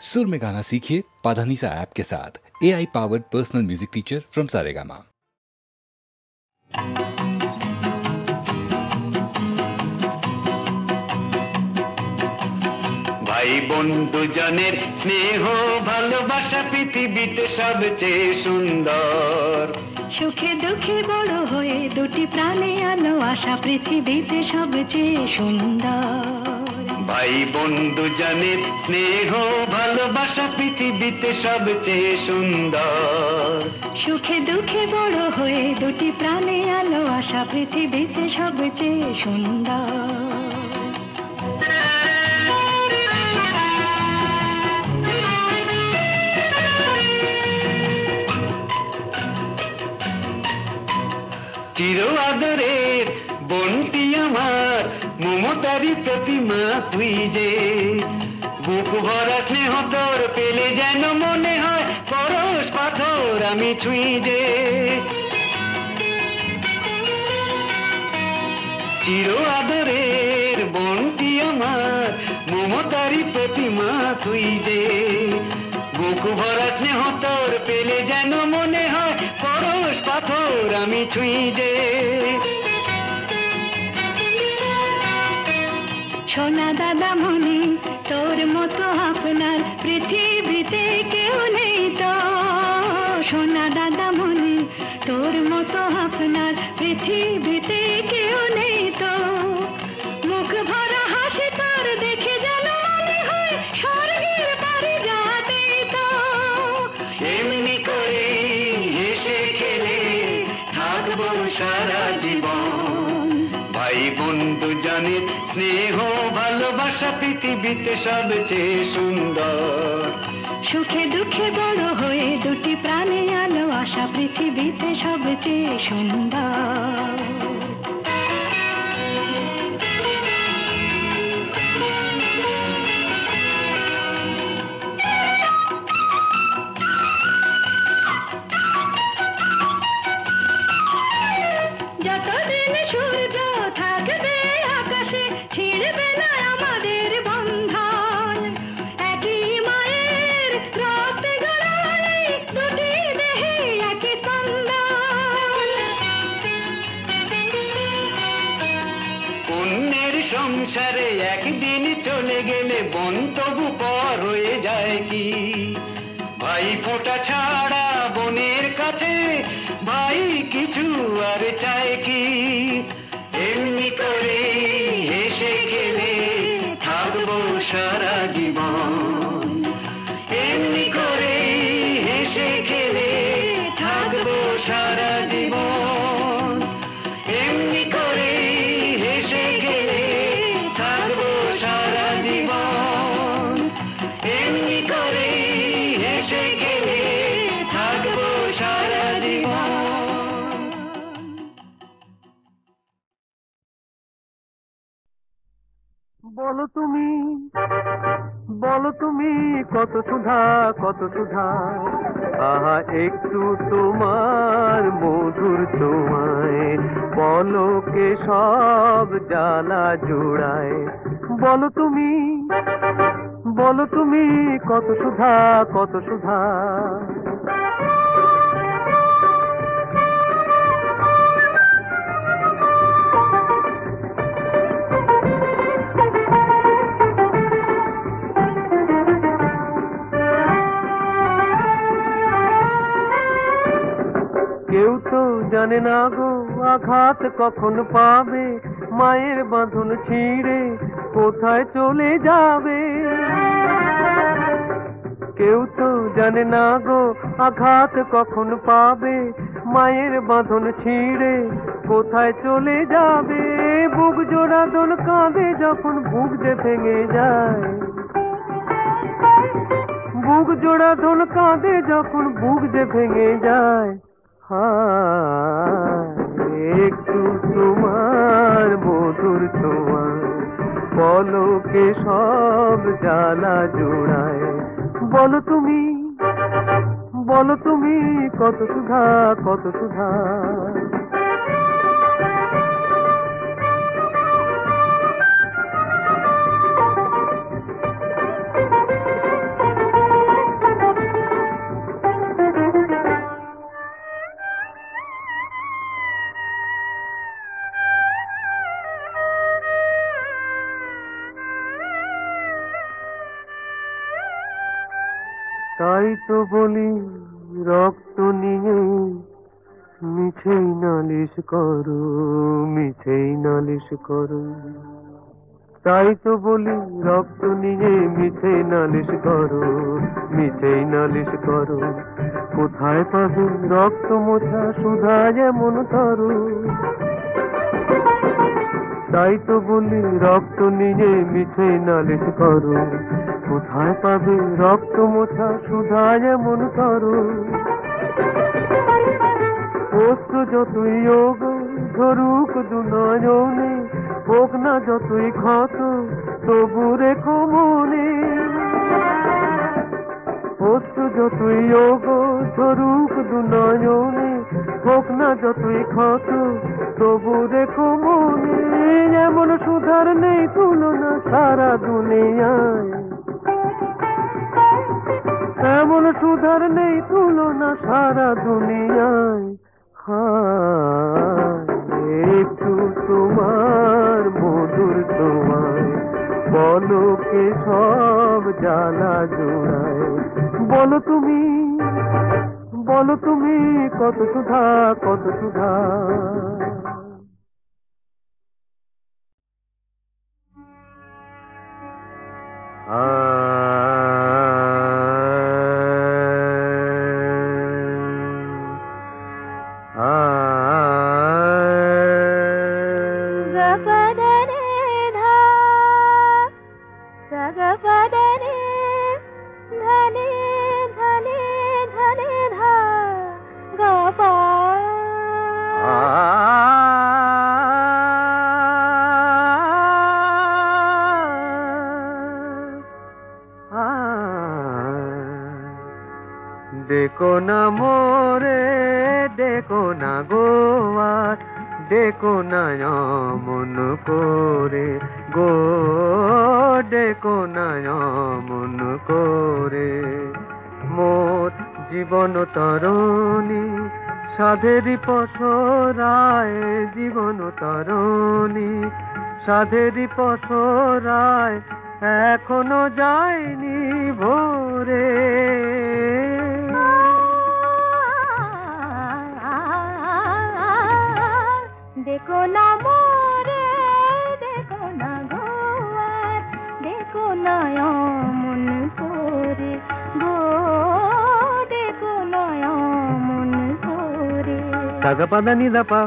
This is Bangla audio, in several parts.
सुर में गाना सीखिए पाधानीसा ऐप के साथ। AI powered personal music teacher from Saregama. भाई बंधु जनेर स्नेह भालोबाशा पृथिवीते सबचेये सुंदर। सुखे दुखे बड़ो हये दुटी प्राणे आलो आशा पृथिवीते सबचेये सुंदर। भाई बंधु जनेर स्नेह भालोबाशा पृथिवीते सबचेये सुंदर। सुखे दुखे बड़ो हये दुटी प्राणे आलो आशा पृथिवीते सबचेये सुंदर। चिर आदरेर बंटी आमार ममतारी प्रतिमा तुई जे बुक भरा स्नेह तोर पेले जेन मने हय परश पाथर आमी छुई जे। चिर आदरेर बंटी आमार ममतारी प्रतिमा तुई जे बुक भरा स्नेह तोर पेले जेन मने हय परश पाथर आमी छुई जे। सोना दादा मनी तोर मतो आपनार पृथिवीते केउ नेई तो। सोना दादा मनी तोर मतो आपनार पृथिवीते केउ नेई तो। मुख भरा हासि तोर देखे जेन मने हय स्वर्गेर बाड़ी जातेई तो। एमनि करे हेসে খেলে থাকবো সারা জীবন। भाई बंधु जनेर स्नेह भालोबाशा पृथिवीते सबचेये सुंदर। सुखे दुखे बड़ो हये दुटी प्राणे आलो आशा पृथिवीते सबचेये सुंदर। संसारे एक दिन चले गेले बन तबु पर हये जाए कि भाई फोटा छाड़ा बनेर काछे भाई किछु आर चाय कि एमनि करे हेসে खेले थाकबो सारा जीवन। एमनि करे हेসে खेले थाकबो सारा जीवन। एमनि करे हेসে खेले থাকবো সারা জীবন। এমনি করে হেসে খেলে থাকবো সারা জীবন। বলো তুমি কত সুধা কত সুধা আহা একটু তোমার মধুর ছোঁয়ায় পলকে সব জ্বালা জুড়ায়। বলো তুমি কত সুধা কত সুধা। কেউ তো জানে না গো আঘাত কখন পাবে মায়ের বাঁধন ছিঁড়ে কোথায় চলে যাবে। কেউ তো জানে না গো আঘাত কখন পাবে মায়ের বাঁধন ছিঁড়ে কোথায় চলে যাবে। বুক জোড়া দোল কাঁদে যখন বুক যে ভেঙে যায়। বুক জোড়া দোল কাঁদে যখন বুক যে ভেঙে যায়। একটু তোমার মধুর ছোঁয়ায় পলকে সব জ্বালা জোড়ায়। বলো তুমি কত সুধা কত সুধা। তাই তো বলি রক্ত নিয়ে মিছেই নালিশ করো, মিছেই নালিশ করো। তাই তো বলি রক্ত নিয়ে মিছেই নালিশ করো, মিছেই নালিশ করো। কোথায় পাবে রক্ত মোছা সুধা যেমন তরু। তাই তো বলি রক্ত নিয়ে মিছেই নালিশ করো, কোথায় পাবে রক্ত মোছা সুধা যেমন তরু। অশ্রু যতই যোগ ঝরুক দু নয়নে, হোক না যতই ক্ষত তবু রেখো মনে। অশ্রু যতই যোগ ঝরুক দু নয়নে, হোক না যতই ক্ষত তবু রেখো মনে। এমন সুধার নেই তুলনা সারা দুনিয়ায়, এমন সুধার নেই তুলনা সারা দুনিয়ায়। একটু তোমার মধুর তোমায় বলো কে সব জ্বালা জোড়ায়। বলো তুমি, বলো তুমি কত সুধা, কত সুধা। দেখো না মোরে, দেখো না গোয়ার, দেখো না মন করে গো, দেখো না মন করে। মোর জীবন তরণী সাধেরি পসরায়, জীবন তরণী সাধেরি পসরায়, এখনো যায়নি ভোরে। দেখো না মোরে, দেখো না গোয়ার, দেখো না মন করে গো, দেখো না মন করে। সাগা পাদা নিদা পা,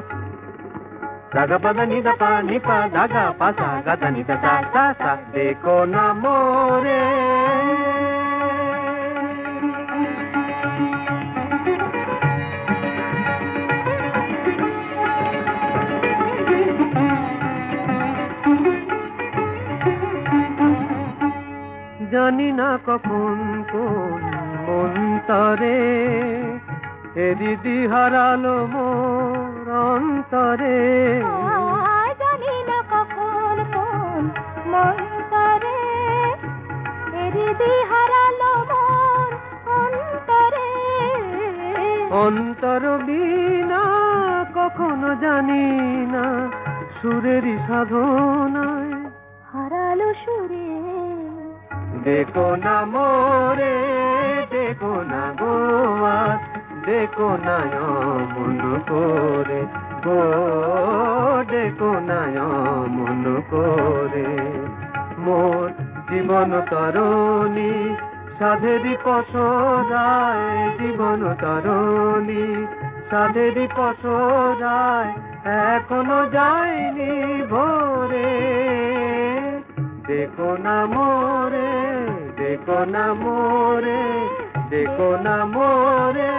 সাগা পাদা নিদা পা নিপা দাগা পাসা গাদা নিদা সা সা সা। দেখো না মোরে, জানি না কখন কোন মন্তরে এদিদি হারালো মোর অন্তরে। জানি না কখন কোন মন্তরে এদিদি হারালো মোর অন্তরে। অন্তর বিনা কখনো জানি না সুরেরই সাধনায় হারালো সুরে। দেখো না মোরে, দেখো না গোয়া, দেখো না মন করে গো, দেখো না মন করে। মোর জীবন তরণী সাধেরি পসরায়, জীবন তরণী সাধেরি পসরায়, এখনো যায়নি ভোরে। দেখো না মোরে, দেখো না মোরে, দেখো না মোরে।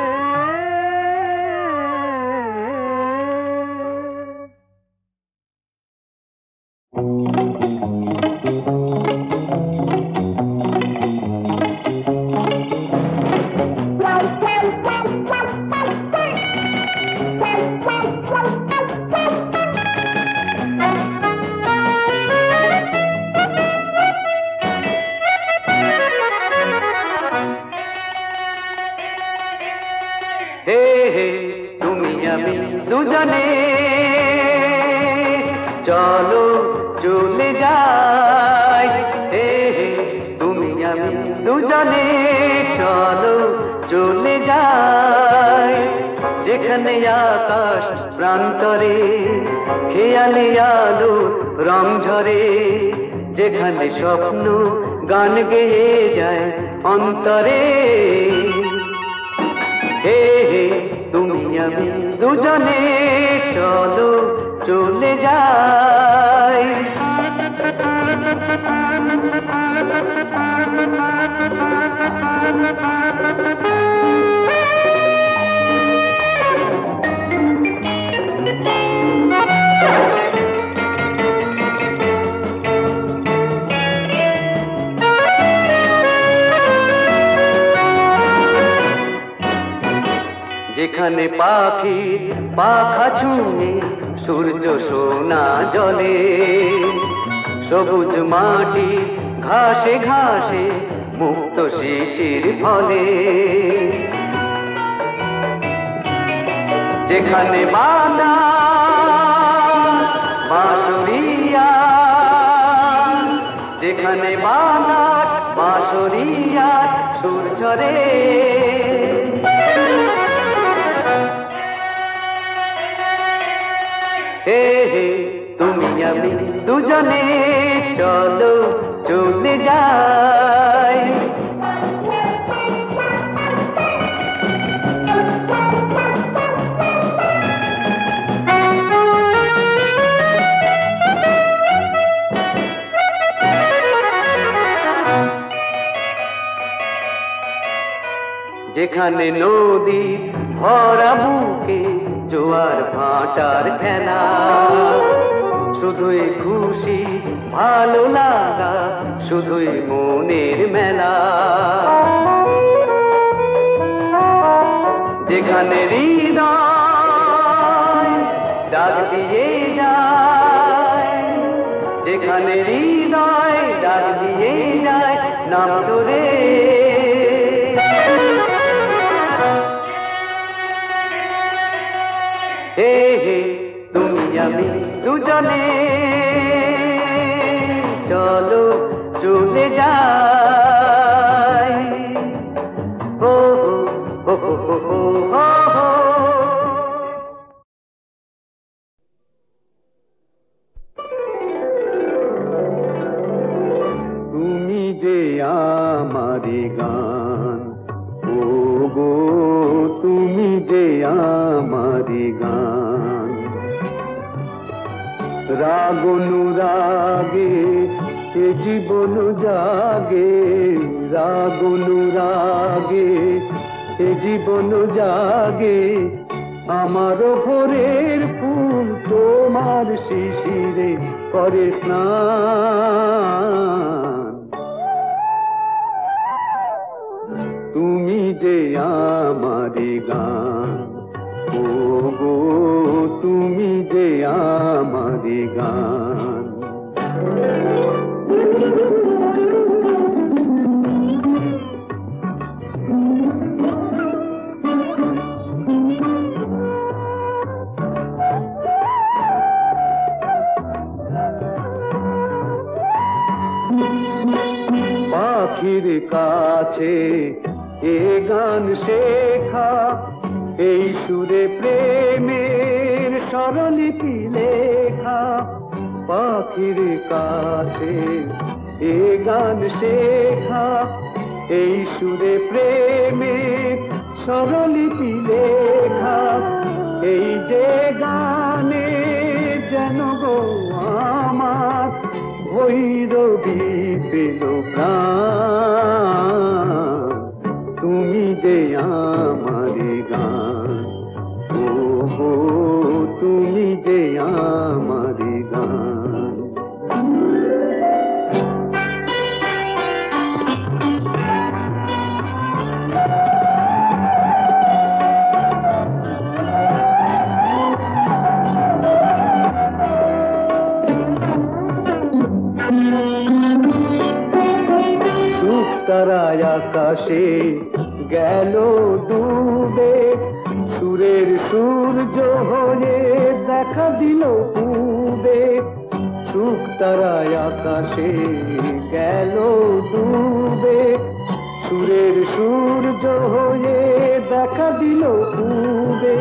তুমি আমি দুজনে চলো চলে যাই। তুমি আমি দুজনে চলো চলে যাই, যেখানে আকাশ প্রান্তরে খেয়ালে আলো রং ঝরে, যেখানে স্বপ্ন গান গেয়ে যায় অন্তরে। হে হে তুমি আমি দুজনে চলো চলে যাই। যেখানে পাখি পাখা ছুঁয়ে সূর্য সোনা জলে, সবুজ মাটি ঘাসে ঘাসে মুক্ত শিশির ফলে, যেখানে বাতাস বাঁশরিয়া, যেখানে বাতাস বাঁশরিয়া সুর ঝরে। হে হে তুমি আমি দুজনে চলো চলে যাই। যেখানে নদী ভরা বুকে জোয়ার ভাটার খেলা, শুধুই খুশি ভালো লাগা, শুধুই মনের মেলা। যেখানে হৃদয় ডাক দিয়ে যায়, যেখানে হৃদয় ডাক দিয়ে যায় নাম ধরে। হে হে তুমি আমি দুজনে চলো চলে যাই। হো হো হো হো হো হো। তুমি যে আমারি গান, ও গো তুমি যে আমারি গান। রাগ অনুরাগে এ জীবন জাগে, রাগ অনুরাগে এ জীবন জাগে। আমার ভোরের ফুল তোমার শিশিরে করে স্নান। তুমি যে আমারি গান, ও গো তুমি যে আমারি গান। পাখির কাছে এ গান শেখা, এই সুরে প্রেমের স্বরলিপি লেখা। পাখির কাছে এ গান শেখা, এই সুরে প্রেমের স্বরলিপি লেখা। এই যে গানে যেন গো আমার ভৈরবী পেল প্রাণ। তুমি যে আমারি গান, ও গো তুমি যে আমারি গান। তারায় আকাশে গেল ডুবে, সুরের সূর্য হয়ে দেখা দিল পূবে। সুখ তারায় আকাশে গেল ডুবে, সুরের সূর্য হয়ে দেখা দিল পূবে,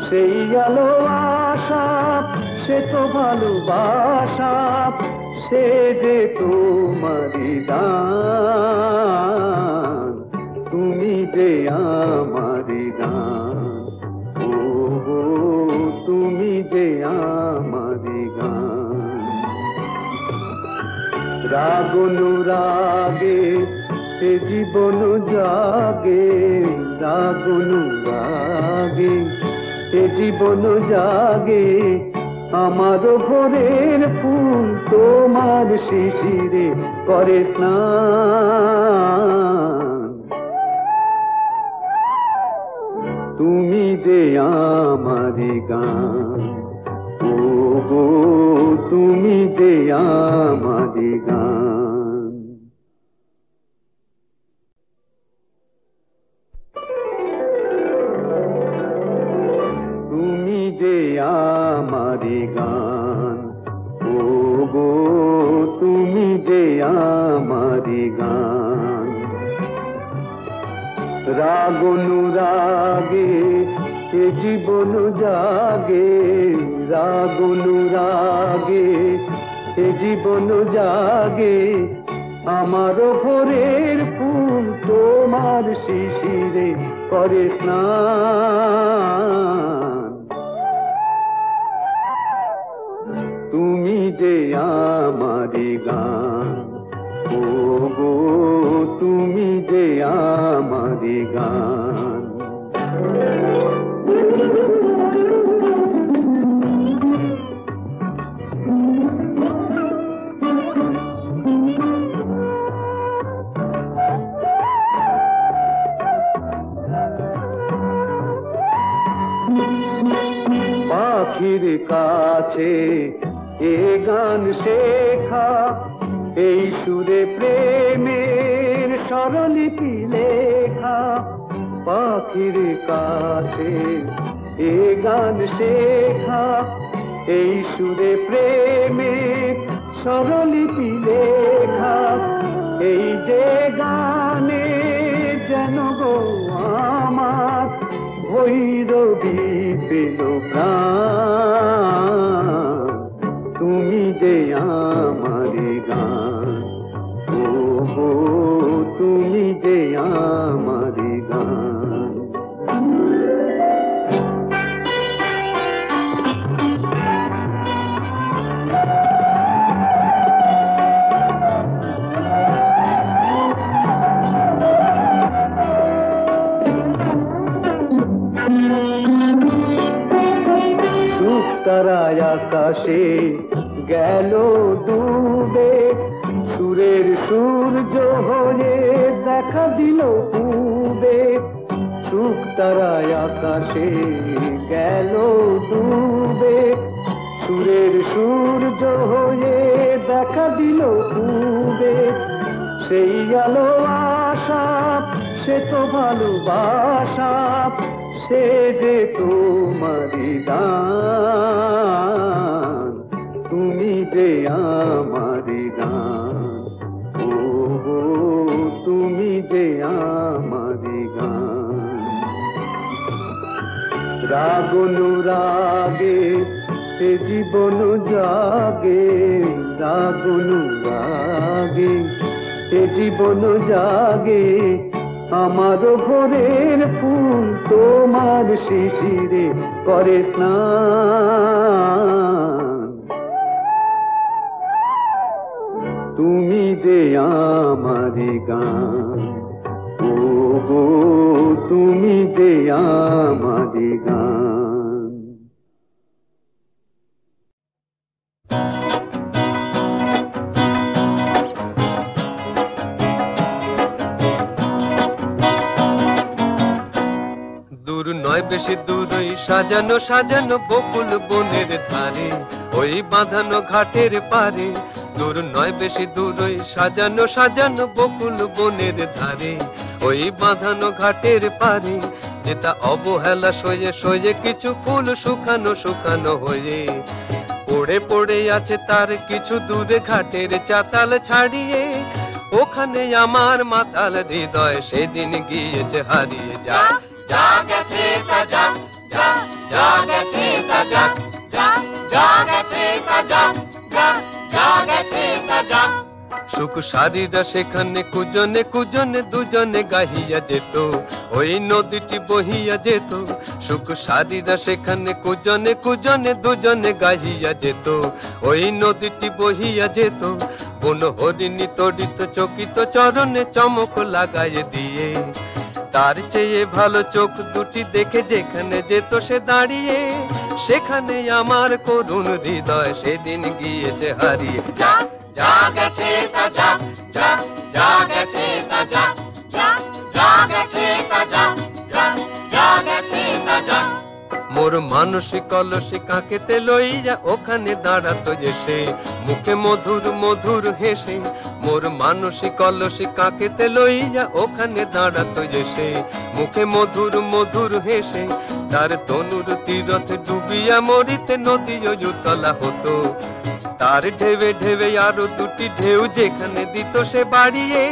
সেই আলো আশা সে তো ভালোবাসা, সে যে তোমারই দান, তুমি যে আমারই দান, ও গো তুমি যে আমারই গান। রাগ অনুরাগে এ জীবন জাগে, রাগ অনুরাগে এ জীবন জাগে, আমার ভোরের ফুল তোমার শিশিরে করে স্নান, তুমি যে আমারই গান, ও গো তুমি যে আমারই গান। তুমি যে আমারই গান, ও গো তুমি যে আমারই গান। রাগ অনুরাগে এ জীবন জাগে, রাগ অনুরাগে এ জীবন জাগে, আমার ভোরের ফুল তোমার শিশিরে করে স্নান, তুমি যে আমারই গান, ও গো তুমি যে আমারই গান। পাখির কাছে এ গান শেখা, এই সুরে প্রেমের স্বরলিপি লেখা। পাখির কাছে এ গান শেখা, এই সুরে প্রেমের স্বরলিপি লেখা। এই যে গানে যেন গো আমার ভৈরবী পেল প্রাণ, তুমি যে আমারই গান, ও গো তুমি যে আমারই গান। তারায় আকাশে গেল ডুবে, সুরের সূর্য হয়ে দেখা দিল পূবে। সুখ তারায় আকাশে গেল ডুবে, সুরের সূর্য হয়ে দেখা দিল পূবে। সেই আলো আশা সে তো ভালোবাসা, সে যে তোমারই দান, তুমি যে আমারই গান, ও গো তুমি যে আমারই গান। রাগ অনুরাগে এ জীবন জাগে, রাগ অনুরাগে এ জীবন জাগে, আমার ভোরের ফুল তোমার শিশিরে করে স্নান, তুমি যে আমারই গান, ও গো তুমি যে আমারই গান। দূর নয় বেশি দূর ওই সাজানো সাজানো বকুল বনের ধারে, ওই বাঁধানো ঘাটের পারে। দূর নয় বেশি দূর ওই সাজানো সাজানো বকুল বনের ধারে, ওই বাঁধানো ঘাটের পারে। যেটা অবহেলা সয়ে সয়ে কিছু ফুল শুকানো শুকানো হয়ে পড়ে পড়ে আছে তার কিছু দূরে ঘাটের চাতাল ছাড়িয়ে। ওখানে আমার মাতাল হৃদয় সেদিন গিয়েছে হারিয়ে। যা যা গেছে তা যাক, যা যা গেছে তা যাক, যা যা গেছে তা যাক, যা যা গেছে তা যাক। সুখ সারিরা সেখানে কুজনে কুজনে দুজনে গাহিয়া যেত, ওই নদীটি বহিয়া যেত। সুখ সারিরা সেখানে কুজনে কুজনে দুজনে গাহিয়া যেত, ওই নদীটি বহিয়া যেত। বন হরিণী তড়িত চকিত চরণে চমক লাগাইয়ে দিয়ে, তার চেয়ে ভালো চোখ দুটি দেখে যেখানে যেত সে দাঁড়িয়ে, সেখানে আমার করুণ হৃদয় সেদিন গিয়েছে হারিয়ে। যা যা গেছে তা যাক, যা যা গেছে তা যাক, যা যা গেছে তা যাক, যা যা গেছে তা যাক। মোর মানসিক কলসি কাকেতে লইয়া ওখানে দাঁড়াতো এসে, মুখে মধুর মধুর হেসে। মোর মানসিক কলসি কাকেতে লইয়া ওখানে দাঁড়াতো এসে, মুখে মধুর মধুর হেসে। তার তনুর তীরথ ডুবিয়া মরিতে নদীও উতলা হতো, তার ঢেবে ঢেবে আরো দুটি ঢেউ যেখানে দিত সে বাড়িয়ে,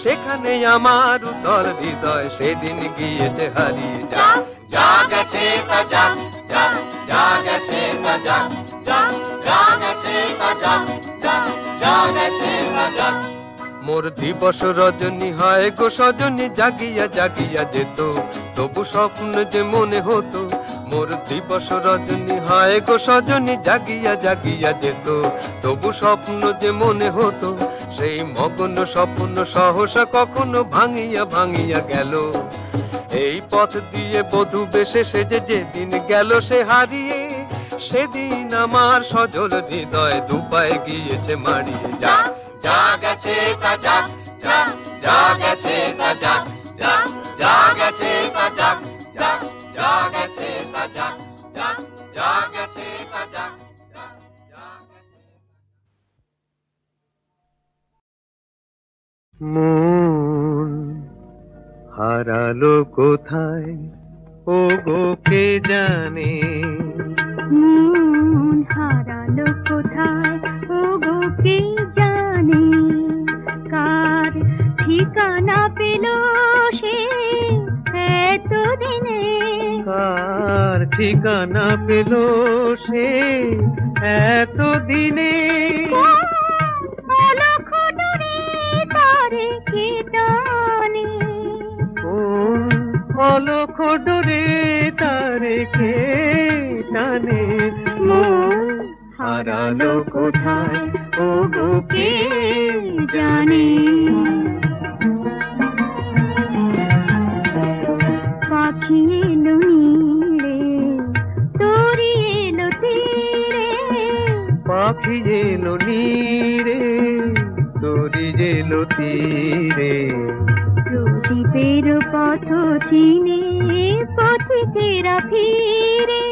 সেখানে আমার উতল হৃদয় সেদিন গিয়েছে হারিয়ে। যা যা গেছে তা যাক, যা যা গেছে তা যাক, যা যা গেছে তা যাক, যা যা গেছে তা যাক। মোর দিবস রজনী হয় গো সজনী জাগিয়া জাগিয়া যেত, তবু স্বপ্ন যে মনে হতো। মোর দিবস রজনী হয় গো সজনী জাগিয়া জাগিয়া যেত, তবু স্বপ্ন যে মনে হতো। সেই মগ্ন স্বপ্ন সহসা কখনো ভাঙিয়া ভাঙিয়া গেল, এই পথ দিয়ে বধূ বেশে সেজে যেদিন গেল সে হারিয়ে, সেদিন আমার সজল হৃদয় দুপায়ে গিয়েছে মারিয়ে। যা যা গেছে তা যাক, যা যা গেছে তা যাক, যা যা গেছে তা যাক, যা যা গেছে তা যাক, যা যা গেছে তা যাক, যা যা গেছে। মন হারালো কোথায় ও গো কে জানে, মন হারালো কোথায় ও গো কে জানে, কার ঠিকানা পেল সে এতদিনে, কার ঠিকানা পেল সে এতদিনে। অলখ দূরে তারে কে টানে, কোন অলখ ডোরে তারে কে টানে, মন হারালো কোথায় ও গো কে জানে। পাখি এলো নীড়ে তোরি এলো তীরে, পাখি এলো নীরে তোরি এলো তীরে, প্রদীপের পথ চিনে পথিকেরা ফিরে,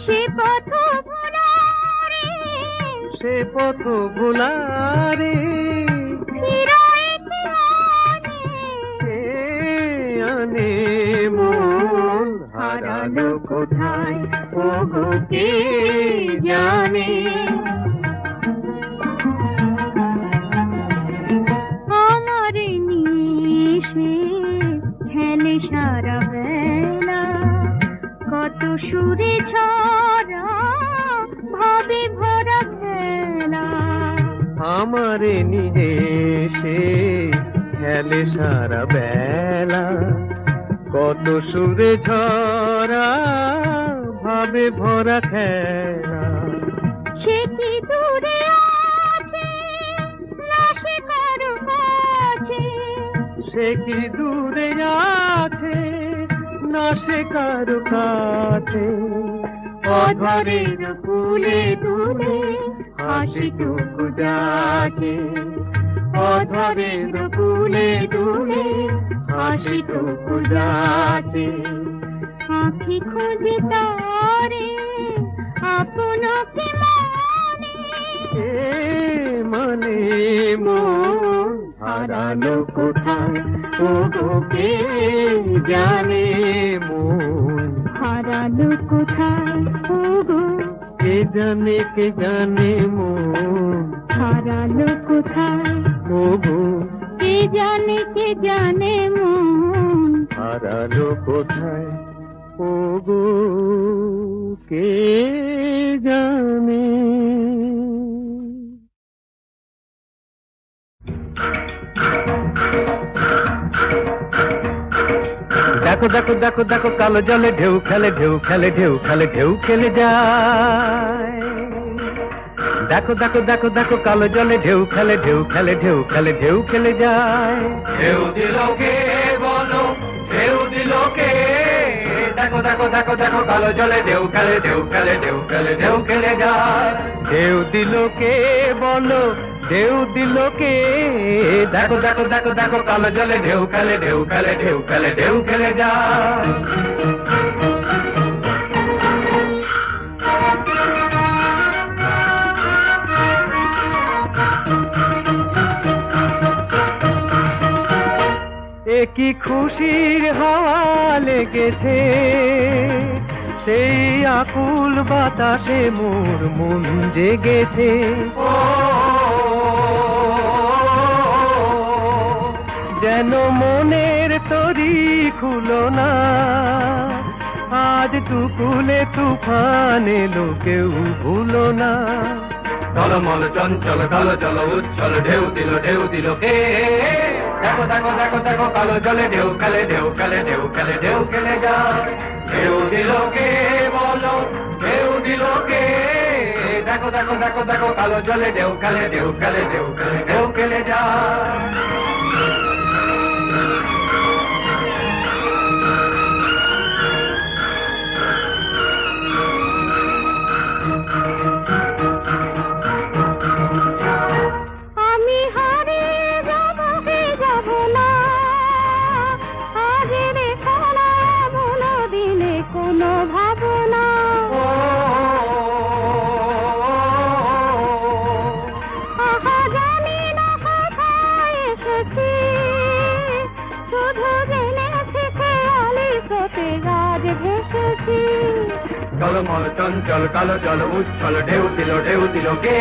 সে পথ ভোলারে, সে পথ ভোলারে, ফিরায় কে আনে, কে আনে, মন হারালো কোথায় ও গো কে জানে। আমার নিশে খেলে সারা বেলা, কত সুরে ছড়া ভাবে ভরা খেলা, আমারে নিজে সে খেলে সারা বেলা, কত সুরে ঝরা ভাবে ভরা খেলা। সে কি দূরে আছে না সে কারো কাছে, সে কি দূরে আছে না সে কারো কাছে, অধরের ফুলে তুলে হাসিটুকু যাচ্ছে, অধরের ফুলে তুলে হাসিটুকু যাচ্ছে। আঁখি খোঁজে তারে আপনাকে মানে, মানে মন হারালো কোথায় ও গো কে জানে, মন হারালো কোথায় ও গো কে কে জানে মন হারালো কোথায় ও গো, কে জানে মন হারালো কোথায় ও গো, কে জানে। দেখো দেখো দেখো দেখো কালো জলে ঢেউ খেলে ঢেউ খেলে ঢেউ খেলে ঢেউ খেলে যায়। দেখো দেখো দেখো দেখো কালো জলে ঢেউ খেলে ঢেউ খেলে ঢেউ খেলে ঢেউ খেলে যায়। ঢেউ দিল কে বলো, ঢেউ দিল কে? দেখো দেখো দেখো দেখো কালো জলে ঢেউ খেলে ঢেউ খেলে ঢেউ খেলে ঢেউ খেলে যায়। ঢেউ দিল কে বলো, ঢেউ দিল কে? দেখো দেখো দেখো দেখো কালো জলে ঢেউ খেলে ঢেউ খেলে ঢেউ খেলে ঢেউ খেলে যায়। কি খুশির হাওয়া লেগেছে, সেই আকুল বাতাসে মোর মন জেগেছে। যেন মনের তরি খুলো না, আজ টুকুলে তুফান এলো কেউ ভুলো না। টলমল চঞ্চল কালো জল উচ্ছল ঢেউ দিল কে? দেখো দেখো দেখো দেখো কালো জলে ঢেউ খেলে ঢেউ খেলে ঢেউ খেলে ঢেউ খেলে যায়। ঢেউ দিল কে বলো, ঢেউ দিল কে? দেখো দেখো দেখো দেখো কালো জলে ঢেউ খেলে ঢেউ খেলে ঢেউ খেলে ঢেউ খেলে যায়। টলমল চঞ্চল কালো জল উচ্ছল ঢেউ দিল কে?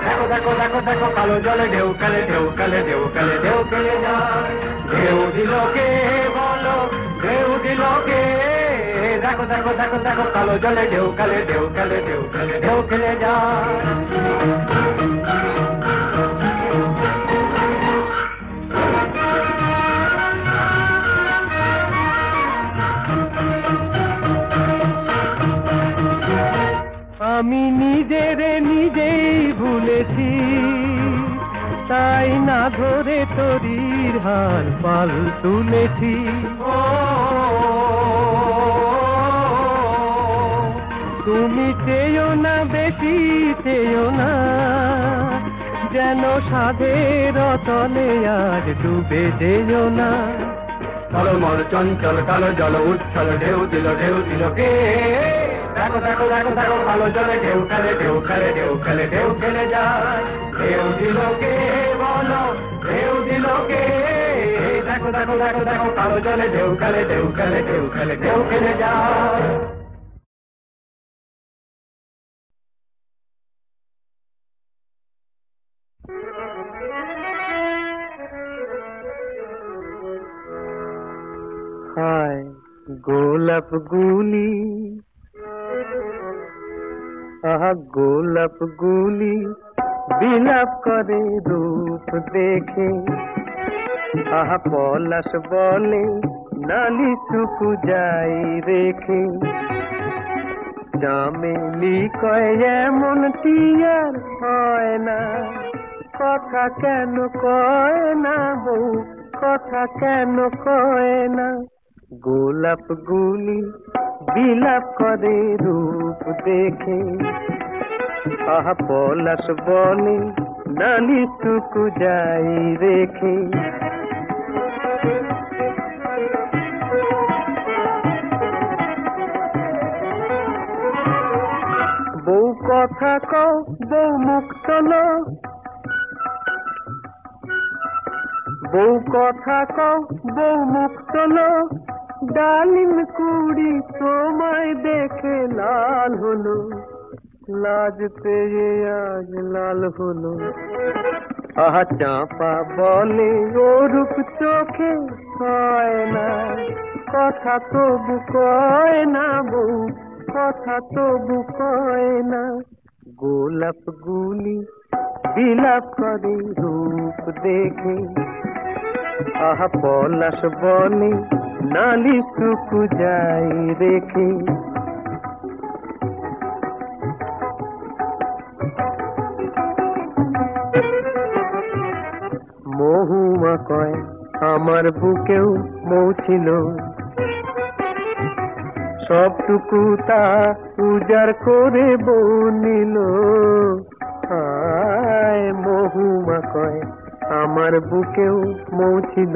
দেখো দেখো দেখো দেখো কালো জলে ঢেউ খেলে ঢেউ খেলে ঢেউ খেলে ঢেউ খেলে যায়। ঢেউ দিল কে বলো, ঢেউ দিল কে? দেখো দেখো দেখো দেখো কালো জলে ঢেউ খেলে ঢেউ খেলে ঢেউ খেলে ঢেউ খেলে যায়। আমি নিজেই ভুলেছি, তাই না ধরে তরির হাল পাল তুলেছি। তুমি চেয়েও না বেশি চেয়েও না, যেন সাধের তলে আজ ডুবে যেও না। টলমল চঞ্চল কালো জল উচ্ছল ঢেউ দিল কে? দেখো দেখো দেখো দেখো কালো জলে ঢেউ খেলে ঢেউ খেলে ঢেউ খেলে ঢেউ খেলে যায়। ঢেউ দিল কে বলো, ঢেউ দিল কে? দেখো দেখো দেখো দেখো কালো জলে ঢেউ খেলে ঢেউ খেলে ঢেউ খেলে ঢেউ খেলে যায়। হায় গোলাপ গুলি, আহা গোলাপ গুলি বিলাপ করে রূপ দেখে। আহা পলাশ বলে নালি শুকু যাই রেখে। চামেলি কয় এমন টিয়ার হয় না, কথা কেন কয় না বউ, কথা কেন কয় না। গোলাপ গুলি বিলাপ করে রূপ দেখে। আহা পলাশ বলে নালি শুকু যাই রেখে। বউ কথা কও, বউ মুখ তোলো, বউ কথা কও, বউ মুখ তোলো। ডালিম কুড়ি তোমায় দেখে লাল হলো, লাজ পেয়ে আজ লাল হলো। আহা চাঁপা বলে ও রূপ চোখে হয় না, কথা তবু কয় না বউ, কথা তবু কয় না। গোলাপ গুলি বিলাপ করে রূপ দেখে, আহা পলাশ বনে নালি টুকু যাই রেখে। মহুয়া কয় আমার বুকেও মৌ ছিল, সবটুকু তা উজাড় করে বউ নিল। আয় মহুয়া কয় আমার বুকেও মৌ ছিল।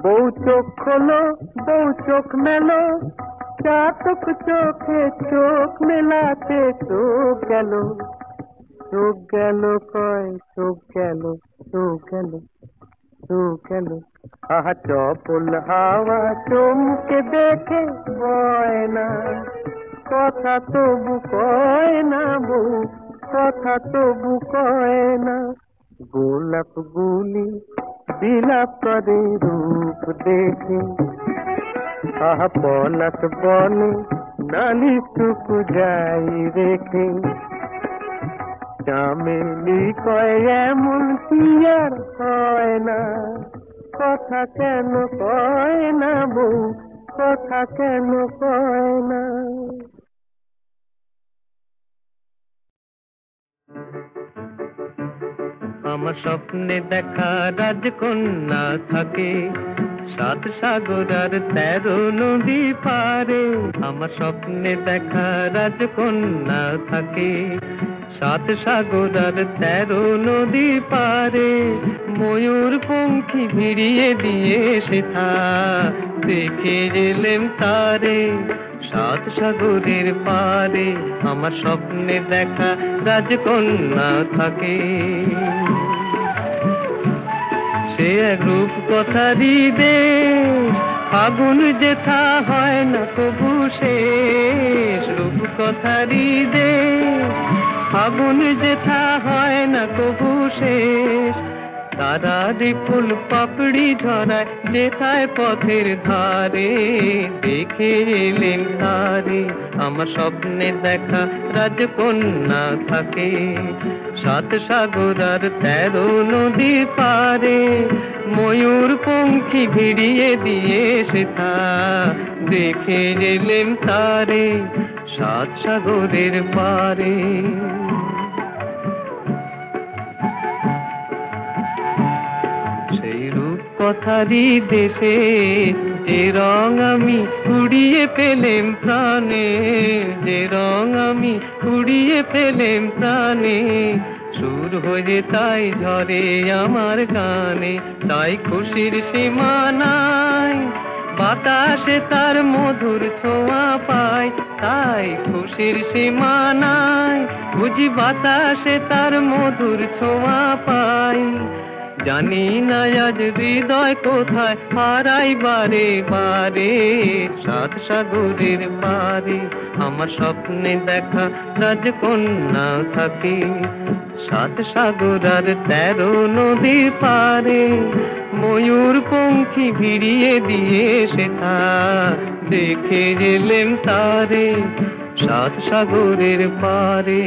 বউ চোখ খোলো, বউ চোখ মেলো, চাতক চোখে চোখ মেলাতে চোখ গেল, চোখ গেল কয় চোখ গেল, চোখ গেল, চোখ গেল। আহা চপল হাওয়া চমকে দেখে বয় না, কথা তবু কয় না বউ, কথা তবু কয় না। গোলাপ গুলি বিলাপ করে রূপ দেখে, আহা পলাশ বনে নালি টুকু যাই রেখে। চামেলি কয় এমন কি আর হয় না, কথা কেন কয় না বউ, কথা কেন কয় না। আমার স্বপ্নে দেখা রাজকন্যা থাকে 7 সাগর আর 13 নদী পারে। আমার স্বপ্নে দেখা রাজকন্যা থাকে 7 সাগর আর 13 নদী পারে। ময়ূর পঙ্খী ভিড়িয়ে দিয়ে সেথা দেখে এলেম তারে 7 সাগরের পারে। আমার স্বপ্নে দেখা রাজকন্যা থাকে। সে এক রূপ কথারই দেশ, ফাগুন যেথা হয় না কবু শেষ। রূপ কথারই দেশ, ফাগুন যেথা হয় না কবু শেষ। তারারি ফুল পাপড়ি ঝরায় যেথায় পথের ধারে, দেখে এলেন তারে। আমার স্বপ্নে দেখা রাজকন্যা থাকে 7 সাগর আর 13 নদী পারে। ময়ূর পঙ্খী ভিড়িয়ে দিয়ে সেথা দেখে এলেন তারে 7 সাগরের পারে। সেই রূপ কথারই দেশে যে রং আমি কুড়িয়ে পেলেম প্রাণে, যে রং আমি কুড়িয়ে পেলেম প্রাণে। সুর হয়ে তাই ঝরে আমার গানে, তাই খুশির সীমা নাই। বাতাসে তার মধুর ছোঁয়া পাই, তাই খুশির সীমা নাই। বুঝি বাতাসে তার মধুর ছোঁয়া পাই। জানি না আজ হৃদয় কোথায় হারাই বারে বারে 7 সাগরের পারে। আমার স্বপ্নে দেখা রাজকন্যা থাকে 7 সাগর আর 13 নদীর পারে। ময়ূর পঙ্খী ভিড়িয়ে দিয়ে সেথা দেখে এলেম তারে 7 সাগরের পারে।